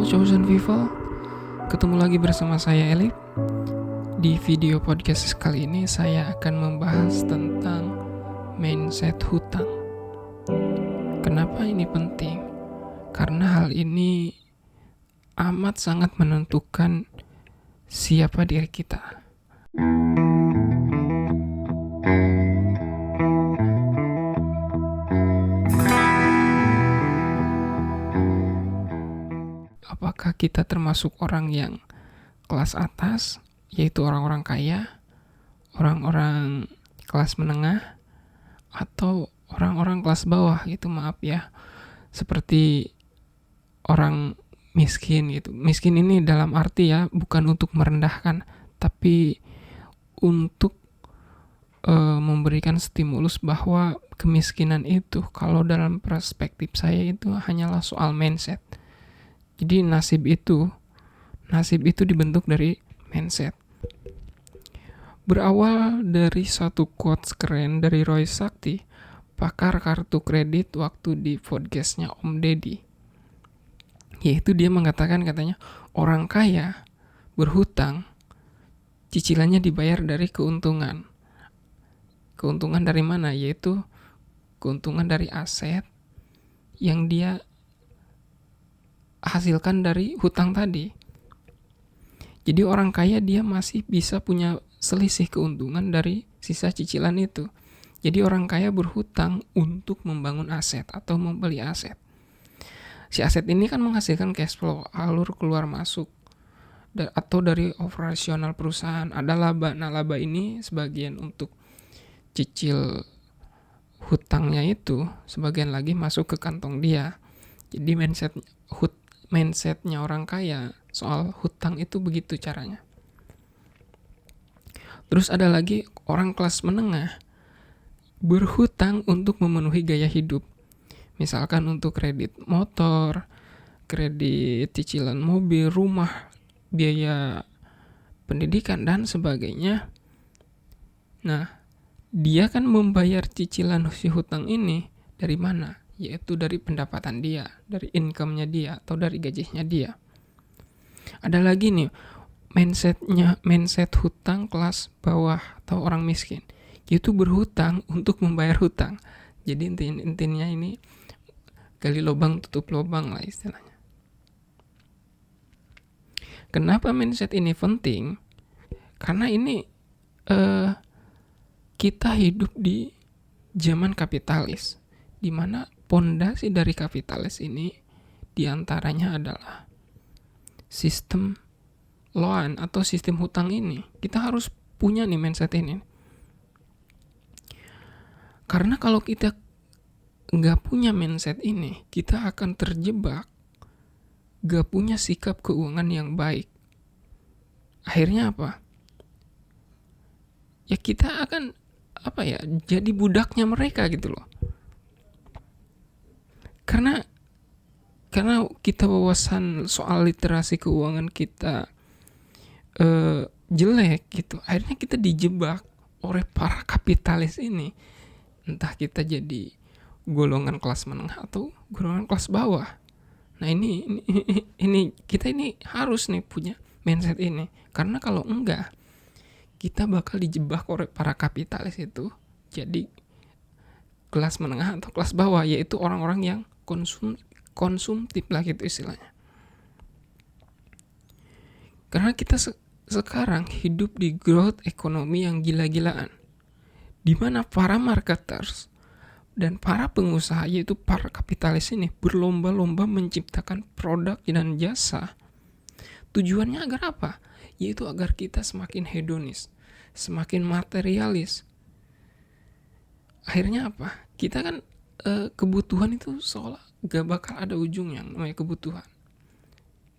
Chosen People. Ketemu lagi bersama saya Elif. Di video podcast kali ini saya akan membahas tentang mindset hutang. Kenapa ini penting? Karena hal ini amat sangat menentukan siapa diri kita. Apakah kita termasuk orang yang kelas atas, yaitu orang-orang kaya, orang-orang kelas menengah, atau orang-orang kelas bawah gitu, seperti orang miskin gitu. Miskin ini dalam arti bukan untuk merendahkan, tapi untuk memberikan stimulus bahwa kemiskinan itu, kalau dalam perspektif saya itu hanyalah soal mindset. Jadi nasib itu dibentuk dari mindset. Berawal dari satu quotes keren dari Roy Sakti, pakar kartu kredit, waktu di podcastnya Om Deddy. Yaitu dia mengatakan, katanya, orang kaya berhutang, cicilannya dibayar dari keuntungan. Keuntungan dari mana? Yaitu keuntungan dari aset yang dia hasilkan dari hutang tadi. Jadi orang kaya dia masih bisa punya selisih keuntungan dari sisa cicilan itu. Jadi orang kaya berhutang untuk membangun aset atau membeli aset. Si aset ini kan menghasilkan cash flow, alur keluar masuk, atau dari operasional perusahaan ada laba. Nah, laba ini sebagian untuk cicil hutangnya itu, sebagian lagi masuk ke kantong dia. Jadi mindsetnya orang kaya soal hutang itu begitu caranya. Terus ada lagi orang kelas menengah berhutang untuk memenuhi gaya hidup. Misalkan untuk kredit motor, kredit cicilan mobil, rumah, biaya pendidikan, dan sebagainya. Nah, dia kan membayar cicilan si hutang ini dari mana? Yaitu dari pendapatan dia, dari income-nya dia, atau dari gajinya dia. Ada lagi nih, mindset hutang kelas bawah atau orang miskin, yaitu berhutang untuk membayar hutang. Jadi intinya ini gali lubang tutup lubang lah istilahnya. Kenapa mindset ini penting? Karena ini kita hidup di zaman kapitalis, di mana pondasi dari kapitalis ini diantaranya adalah sistem loan atau sistem hutang ini. Kita harus punya nih mindset ini. Karena kalau kita nggak punya mindset ini, kita akan terjebak nggak punya sikap keuangan yang baik. Akhirnya apa? Ya kita akan jadi budaknya mereka gitu loh. Karena kita wawasan soal literasi keuangan kita jelek gitu, akhirnya kita dijebak oleh para kapitalis ini. Entah kita jadi golongan kelas menengah atau golongan kelas bawah. Nah ini kita ini harus nih punya mindset ini, karena kalau enggak kita bakal dijebak oleh para kapitalis itu jadi kelas menengah atau kelas bawah, yaitu orang-orang yang konsumtif lah gitu istilahnya. Karena kita sekarang hidup di growth ekonomi yang gila-gilaan, di mana para marketers dan para pengusaha, yaitu para kapitalis ini, berlomba-lomba menciptakan produk dan jasa. Tujuannya agar apa? Yaitu agar kita semakin hedonis, semakin materialis. Akhirnya apa? Kita kan kebutuhan itu seolah gak bakal ada ujungnya, namanya kebutuhan.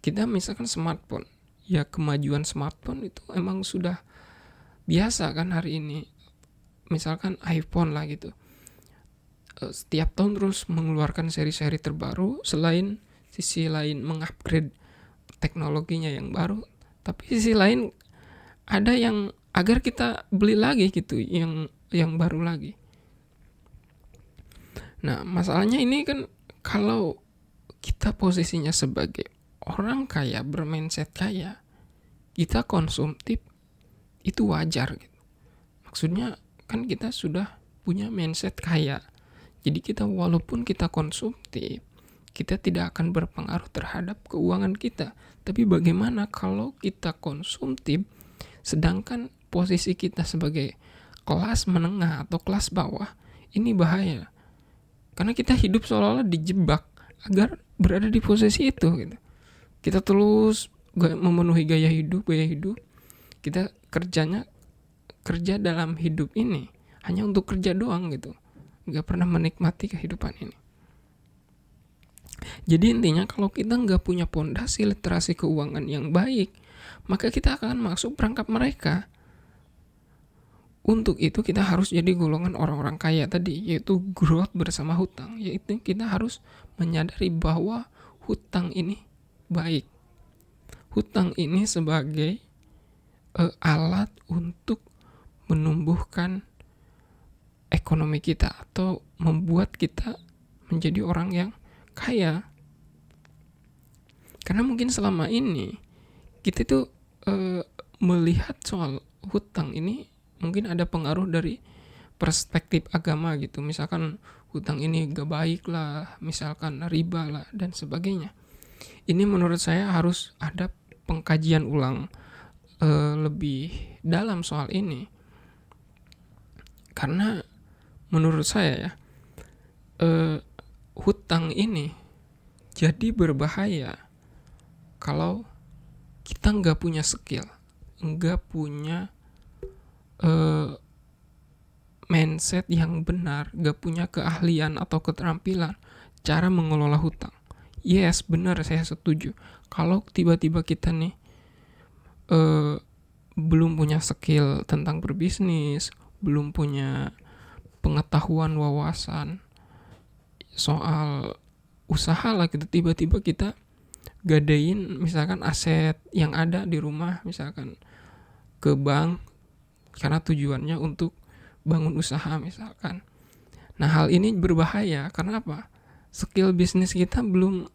Kita misalkan smartphone, ya kemajuan smartphone itu emang sudah biasa kan hari ini. Misalkan iPhone lah gitu, setiap tahun terus mengeluarkan seri-seri terbaru. Selain sisi lain mengupgrade teknologinya yang baru, tapi sisi lain ada yang agar kita beli lagi gitu, yang baru lagi. Nah, masalahnya ini kan kalau kita posisinya sebagai orang kaya bermindset kaya, kita konsumtif itu wajar gitu. Maksudnya kan kita sudah punya mindset kaya. Jadi kita walaupun kita konsumtif, kita tidak akan berpengaruh terhadap keuangan kita. Tapi bagaimana kalau kita konsumtif sedangkan posisi kita sebagai kelas menengah atau kelas bawah, ini bahaya. Karena kita hidup seolah-olah dijebak agar berada di posisi itu gitu. Kita terus memenuhi gaya hidup. Kita kerja dalam hidup ini hanya untuk kerja doang gitu. Gak pernah menikmati kehidupan ini. Jadi intinya kalau kita gak punya pondasi literasi keuangan yang baik, maka kita akan masuk perangkap mereka. Untuk itu kita harus jadi golongan orang-orang kaya tadi, yaitu growth bersama hutang. Yaitu kita harus menyadari bahwa hutang ini baik. Hutang ini sebagai alat untuk menumbuhkan ekonomi kita atau membuat kita menjadi orang yang kaya. Karena mungkin selama ini kita tuh melihat soal hutang ini mungkin ada pengaruh dari perspektif agama gitu. Misalkan hutang ini gak baik lah, misalkan riba lah dan sebagainya. Ini menurut saya harus ada pengkajian ulang lebih dalam soal ini. Karena menurut saya ya, hutang ini jadi berbahaya kalau kita nggak punya skill, nggak punya mindset yang benar, nggak punya keahlian atau keterampilan cara mengelola hutang. Yes, benar, saya setuju. Kalau tiba-tiba kita nih belum punya skill tentang berbisnis, belum punya pengetahuan wawasan soal usaha lah gitu, tiba-tiba kita gadein misalkan aset yang ada di rumah misalkan ke bank karena tujuannya untuk bangun usaha misalkan. Nah, hal ini berbahaya karena apa? Skill bisnis kita belum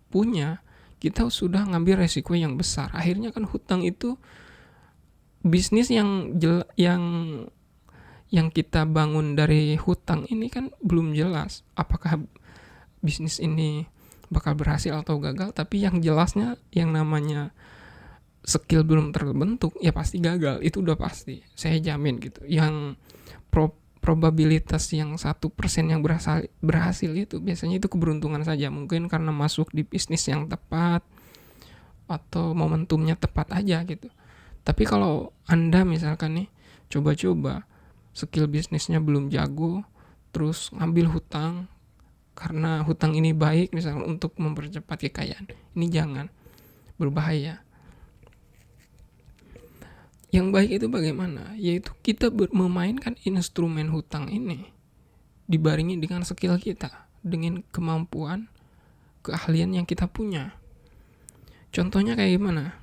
punya, kita sudah ngambil resiko yang besar. Akhirnya kan hutang itu bisnis yang kita bangun dari hutang ini kan belum jelas apakah bisnis ini bakal berhasil atau gagal. Tapi yang jelasnya yang namanya skill belum terbentuk ya pasti gagal, itu udah pasti, saya jamin gitu. Yang probabilitas yang 1% yang berhasil itu biasanya itu keberuntungan saja, mungkin karena masuk di bisnis yang tepat atau momentumnya tepat aja gitu. Tapi kalau Anda misalkan nih coba-coba skill bisnisnya belum jago, terus ngambil hutang karena hutang ini baik misalkan untuk mempercepat kekayaan, ini jangan, berbahaya. Yang baik itu bagaimana? Yaitu kita memainkan instrumen hutang ini dibarengi dengan skill kita, dengan kemampuan, keahlian yang kita punya. Contohnya kayak gimana?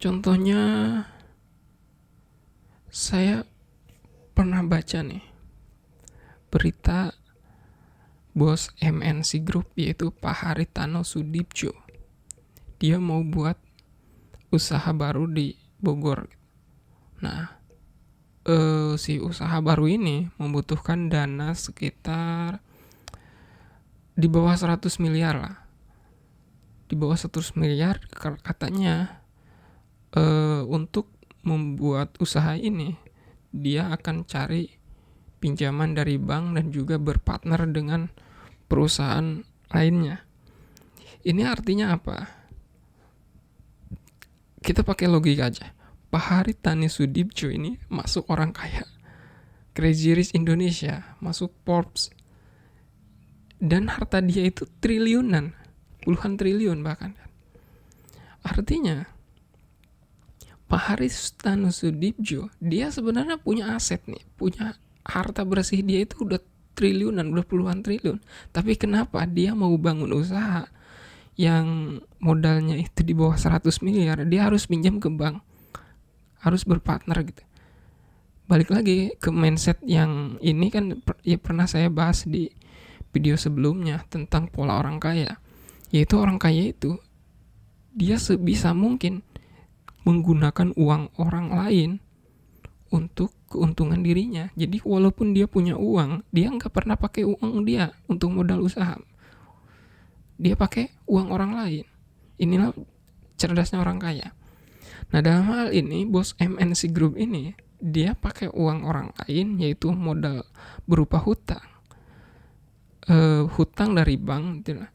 Contohnya saya pernah baca nih berita bos MNC Group yaitu Pak Haritano Sudibjo. Dia mau buat usaha baru di Bogor. Nah, si usaha baru ini membutuhkan dana sekitar di bawah 100 miliar lah. Di bawah 100 miliar katanya untuk membuat usaha ini dia akan cari pinjaman dari bank dan juga berpartner dengan perusahaan lainnya. Ini artinya apa? Kita pakai logika aja. Pak Haritano Sudibjo ini masuk orang kaya, Crazy Rich Indonesia, masuk Forbes, dan harta dia itu triliunan, puluhan triliun bahkan. Artinya Pak Haritano Sudibjo dia sebenarnya punya aset nih, punya harta bersih dia itu udah triliunan, udah puluhan triliun. Tapi kenapa dia mau bangun usaha yang modalnya itu di bawah 100 miliar, dia harus pinjam ke bank, harus berpartner gitu. Balik lagi ke mindset yang ini kan ya pernah saya bahas di video sebelumnya tentang pola orang kaya. Yaitu orang kaya itu dia sebisa mungkin menggunakan uang orang lain untuk keuntungan dirinya. Jadi walaupun dia punya uang, dia nggak pernah pakai uang dia untuk modal usaha. Dia pakai uang orang lain. Inilah cerdasnya orang kaya. Nah, dalam hal ini bos MNC Group ini dia pakai uang orang lain, yaitu modal berupa hutang. Hutang dari bank gitu lah,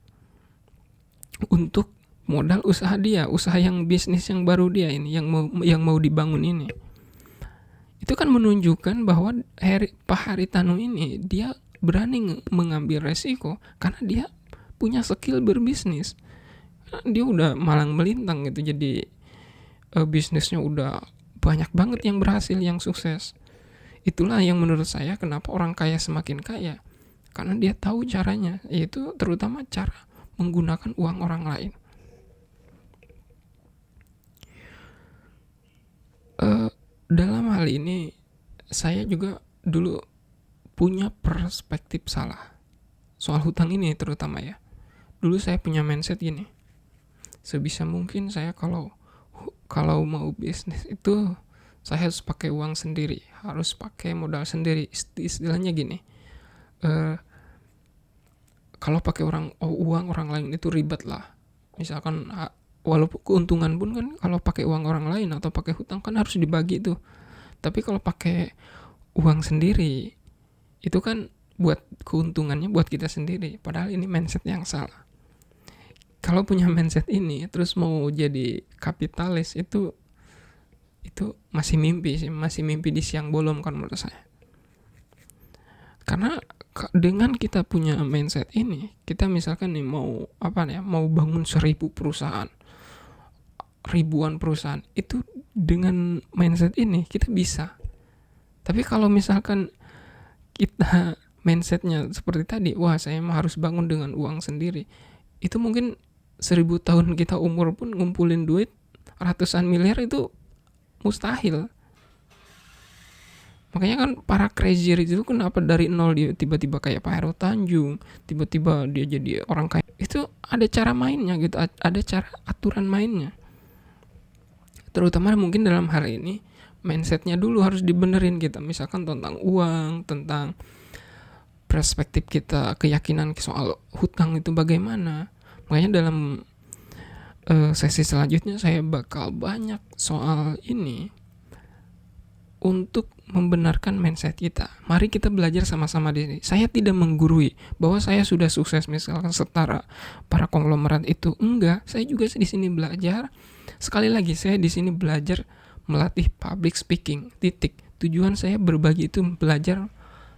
untuk modal usaha dia, usaha yang bisnis yang baru dia ini, yang mau dibangun ini. Itu kan menunjukkan bahwa Pak Haritanu ini dia berani mengambil resiko karena dia punya skill berbisnis. Dia udah malang melintang gitu, jadi bisnisnya udah banyak banget yang berhasil, yang sukses. Itulah yang menurut saya kenapa orang kaya semakin kaya, karena dia tahu caranya, yaitu terutama cara menggunakan uang orang lain. Dalam hal ini saya juga dulu punya perspektif salah soal hutang ini terutama ya. Dulu saya punya mindset gini, sebisa mungkin saya kalau mau bisnis itu saya harus pakai uang sendiri, harus pakai modal sendiri. Istilahnya gini, kalau pakai uang orang lain itu ribet lah. Misalkan walaupun keuntungan pun kan kalau pakai uang orang lain atau pakai hutang kan harus dibagi tuh. Tapi kalau pakai uang sendiri itu kan buat keuntungannya buat kita sendiri. Padahal ini mindset yang salah. Kalau punya mindset ini terus mau jadi kapitalis itu masih mimpi sih, masih mimpi di siang bolong kan menurut saya. Karena dengan kita punya mindset ini, kita misalkan nih mau bangun 1000 perusahaan, ribuan perusahaan, itu dengan mindset ini kita bisa. Tapi kalau misalkan kita mindsetnya seperti tadi, wah saya harus bangun dengan uang sendiri, itu mungkin 1000 tahun kita umur pun ngumpulin duit ratusan miliar itu mustahil. Makanya kan para crazy rich itu kenapa dari nol dia tiba-tiba kayak Pak Heru Tanjung, tiba-tiba dia jadi orang kaya. Itu ada cara mainnya gitu, ada cara aturan mainnya. Terutama mungkin dalam hal ini mindsetnya dulu harus dibenerin kita, misalkan tentang uang, tentang perspektif kita, keyakinan soal hutang itu bagaimana. Makanya dalam sesi selanjutnya saya bakal banyak soal ini untuk membenarkan mindset kita. Mari kita belajar sama-sama di sini. Saya tidak menggurui bahwa saya sudah sukses misalkan setara para konglomerat itu. Enggak, saya juga di sini belajar. Sekali lagi saya di sini belajar melatih public speaking. Titik. Tujuan saya berbagi itu belajar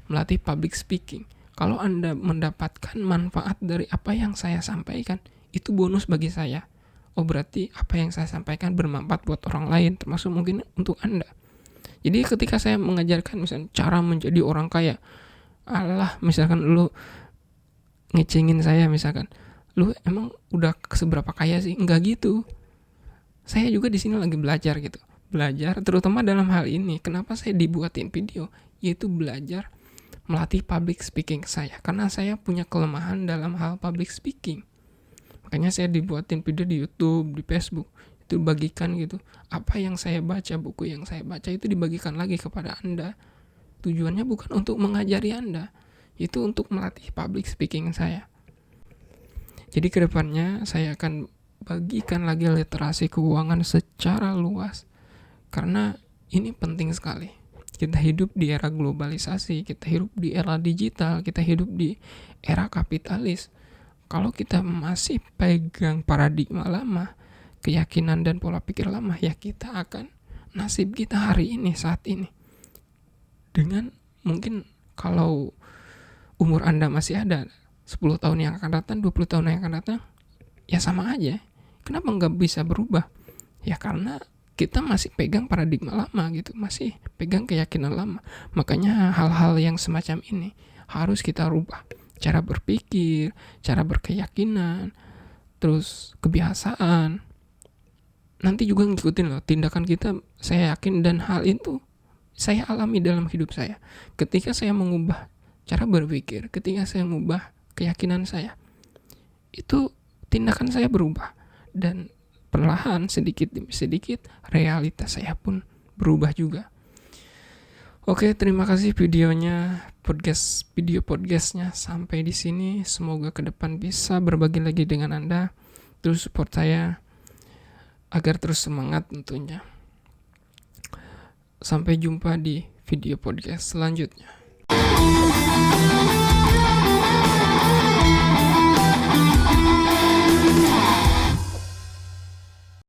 melatih public speaking. Kalau Anda mendapatkan manfaat dari apa yang saya sampaikan, itu bonus bagi saya. Oh, berarti apa yang saya sampaikan bermanfaat buat orang lain, termasuk mungkin untuk Anda. Jadi ketika saya mengajarkan misalnya cara menjadi orang kaya, misalkan lu ngecengin saya, misalkan lu emang udah seberapa kaya sih? Enggak gitu. Saya juga di sini lagi belajar gitu. Belajar terutama dalam hal ini. Kenapa saya dibuatin video? Yaitu belajar melatih public speaking saya, karena saya punya kelemahan dalam hal public speaking. Makanya saya dibuatin video di YouTube, di Facebook. Itu bagikan gitu, apa yang saya baca, buku yang saya baca itu dibagikan lagi kepada Anda. Tujuannya bukan untuk mengajari Anda, itu untuk melatih public speaking saya. Jadi kedepannya saya akan bagikan lagi literasi keuangan secara luas, karena ini penting sekali. Kita hidup di era globalisasi, kita hidup di era digital, kita hidup di era kapitalis. Kalau kita masih pegang paradigma lama, keyakinan dan pola pikir lama, ya kita akan nasib kita hari ini, saat ini. Dengan mungkin kalau umur Anda masih ada 10 tahun yang akan datang, 20 tahun yang akan datang, ya sama aja. Kenapa nggak bisa berubah? Ya karena kita masih pegang paradigma lama gitu, masih pegang keyakinan lama. Makanya hal-hal yang semacam ini harus kita rubah. Cara berpikir, cara berkeyakinan, terus kebiasaan. Nanti juga ngikutin loh tindakan kita, saya yakin, dan hal itu saya alami dalam hidup saya. Ketika saya mengubah cara berpikir, ketika saya mengubah keyakinan saya, itu tindakan saya berubah. Dan perlahan sedikit demi sedikit realitas saya pun berubah juga. Oke, terima kasih video podcastnya sampai di sini. Semoga ke depan bisa berbagi lagi dengan Anda. Terus support saya agar terus semangat tentunya. Sampai jumpa di video podcast selanjutnya.